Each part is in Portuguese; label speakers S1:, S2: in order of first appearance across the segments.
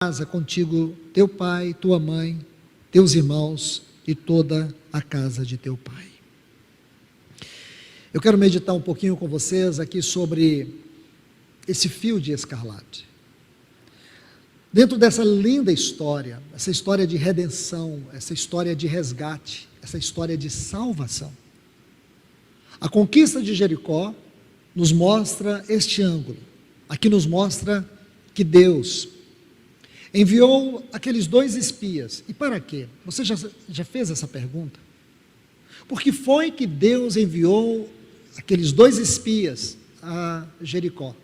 S1: casa contigo teu pai, tua mãe, teus irmãos e toda a casa de teu pai. Eu quero meditar um pouquinho com vocês aqui sobre esse fio de escarlate. Dentro dessa linda história, essa história de redenção, essa história de resgate, essa história de salvação, a conquista de Jericó nos mostra este ângulo. Aqui nos mostra que Deus enviou aqueles dois espias. E para quê? Você já fez essa pergunta? Por que foi que Deus enviou aqueles dois espias a Jericó?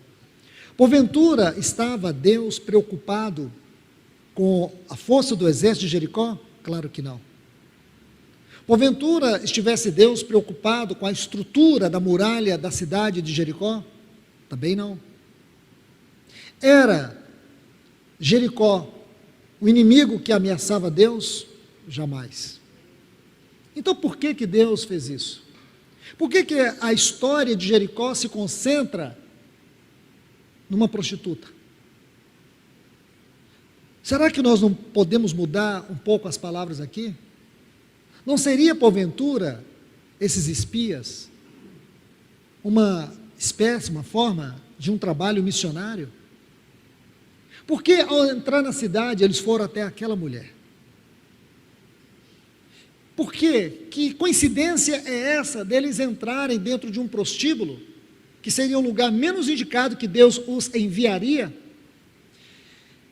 S1: Porventura estava Deus preocupado com a força do exército de Jericó? Claro que não. Porventura estivesse Deus preocupado com a estrutura da muralha da cidade de Jericó? Também não. Era Jericó o inimigo que ameaçava Deus? Jamais. Então por que Deus fez isso? Por que a história de Jericó se concentra numa prostituta? Será que nós não podemos mudar um pouco as palavras aqui? Não seria, porventura, esses espias uma espécie, uma forma de um trabalho missionário? Por que ao entrar na cidade eles foram até aquela mulher? Por quê? Que coincidência é essa deles entrarem dentro de um prostíbulo, que seria o lugar menos indicado que Deus os enviaria?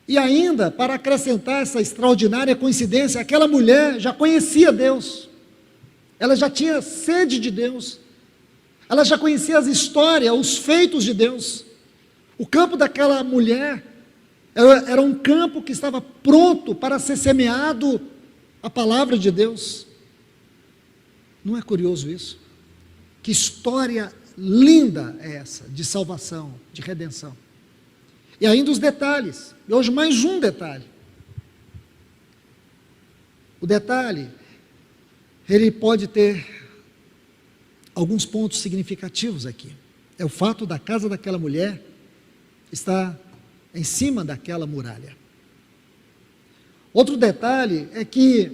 S1: E ainda, para acrescentar essa extraordinária coincidência, aquela mulher já conhecia Deus, ela já tinha sede de Deus, ela já conhecia as histórias, os feitos de Deus. O campo daquela mulher era um campo que estava pronto para ser semeado a palavra de Deus. Não é curioso isso? Que história linda é essa, de salvação, de redenção. E ainda os detalhes, e hoje mais um detalhe. O detalhe, ele pode ter alguns pontos significativos aqui. É o fato da casa daquela mulher estar em cima daquela muralha. Outro detalhe é que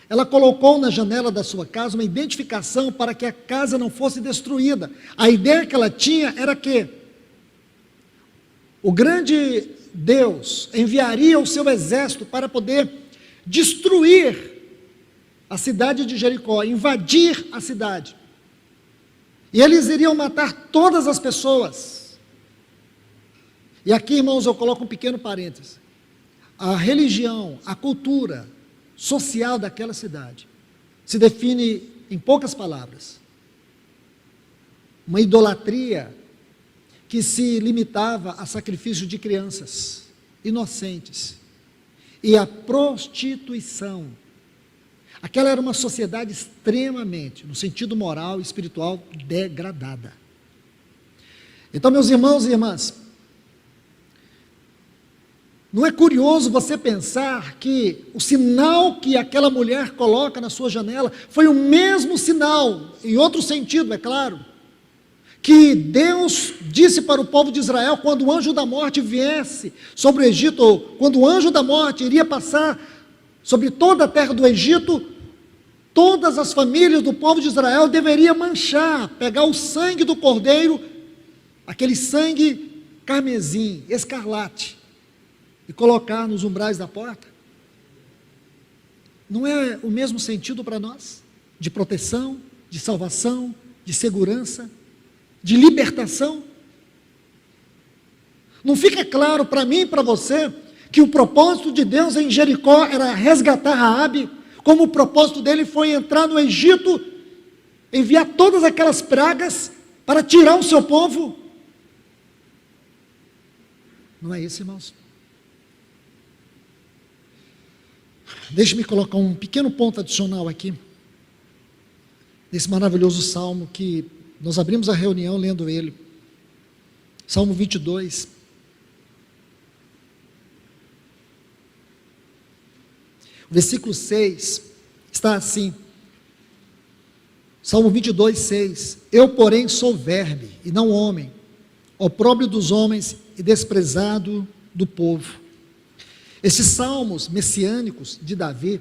S1: ela colocou na janela da sua casa uma identificação para que a casa não fosse destruída. A ideia que ela tinha era que o grande Deus enviaria o seu exército para poder destruir a cidade de Jericó, invadir a cidade. E eles iriam matar todas as pessoas. E aqui, irmãos, eu coloco um pequeno parêntese. A religião, a cultura social daquela cidade se define em poucas palavras: uma idolatria que se limitava a sacrifício de crianças inocentes e a prostituição. Aquela era uma sociedade extremamente, no sentido moral e espiritual, degradada. Então, meus irmãos e irmãs, não é curioso você pensar que o sinal que aquela mulher coloca na sua janela foi o mesmo sinal, em outro sentido, é claro, que Deus disse para o povo de Israel quando o anjo da morte viesse sobre o Egito, ou quando o anjo da morte iria passar sobre toda a terra do Egito, todas as famílias do povo de Israel deveriam manchar, pegar o sangue do cordeiro, aquele sangue carmesim, escarlate, e colocar nos umbrais da porta. Não é o mesmo sentido para nós? De proteção, de salvação, de segurança, de libertação? Não fica claro para mim e para você que o propósito de Deus em Jericó era resgatar Raabe, como o propósito dele foi entrar no Egito, enviar todas aquelas pragas para tirar o seu povo? Não é isso, irmãos? Deixe-me colocar um pequeno ponto adicional aqui, nesse maravilhoso salmo que nós abrimos a reunião lendo ele. Salmo 22. O versículo 6 está assim. Salmo 22, 6. Eu, porém, sou verme e não homem, opróbrio dos homens e desprezado do povo. Esses salmos messiânicos de Davi,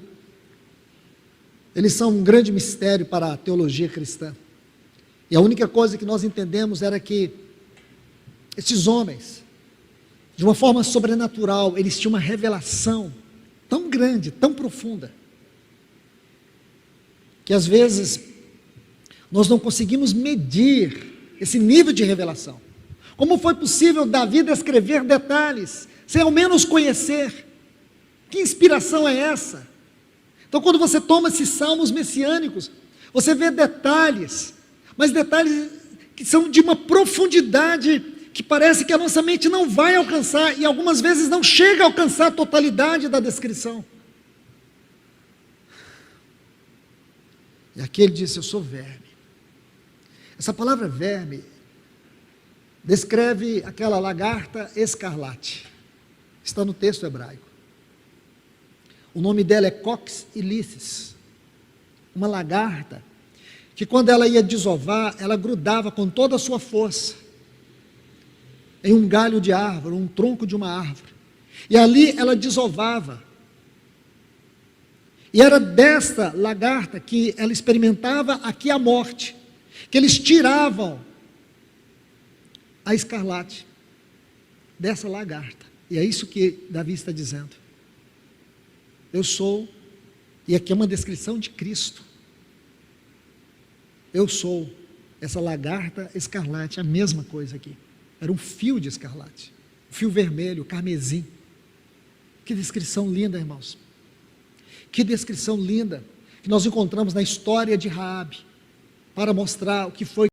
S1: eles são um grande mistério para a teologia cristã. E a única coisa que nós entendemos era que esses homens, de uma forma sobrenatural, eles tinham uma revelação tão grande, tão profunda, que às vezes nós não conseguimos medir esse nível de revelação. Como foi possível Davi descrever detalhes, sem ao menos conhecer? Que inspiração é essa? Então, quando você toma esses salmos messiânicos, você vê detalhes, mas detalhes que são de uma profundidade que parece que a nossa mente não vai alcançar, e algumas vezes não chega a alcançar a totalidade da descrição. E aqui ele disse: eu sou verme. Essa palavra verme descreve aquela lagarta escarlate, está no texto hebraico. O nome dela é Cox ilicis, uma lagarta que quando ela ia desovar, ela grudava com toda a sua força em um galho de árvore, um tronco de uma árvore, e ali ela desovava. E era desta lagarta que ela experimentava aqui a morte, que eles tiravam a escarlate dessa lagarta. E é isso que Davi está dizendo. Eu sou, e aqui é uma descrição de Cristo. Eu sou essa lagarta escarlate, a mesma coisa aqui. Era um fio de escarlate, um fio vermelho, carmesim. Que descrição linda, irmãos. Que descrição linda que nós encontramos na história de Raabe, para mostrar o que foi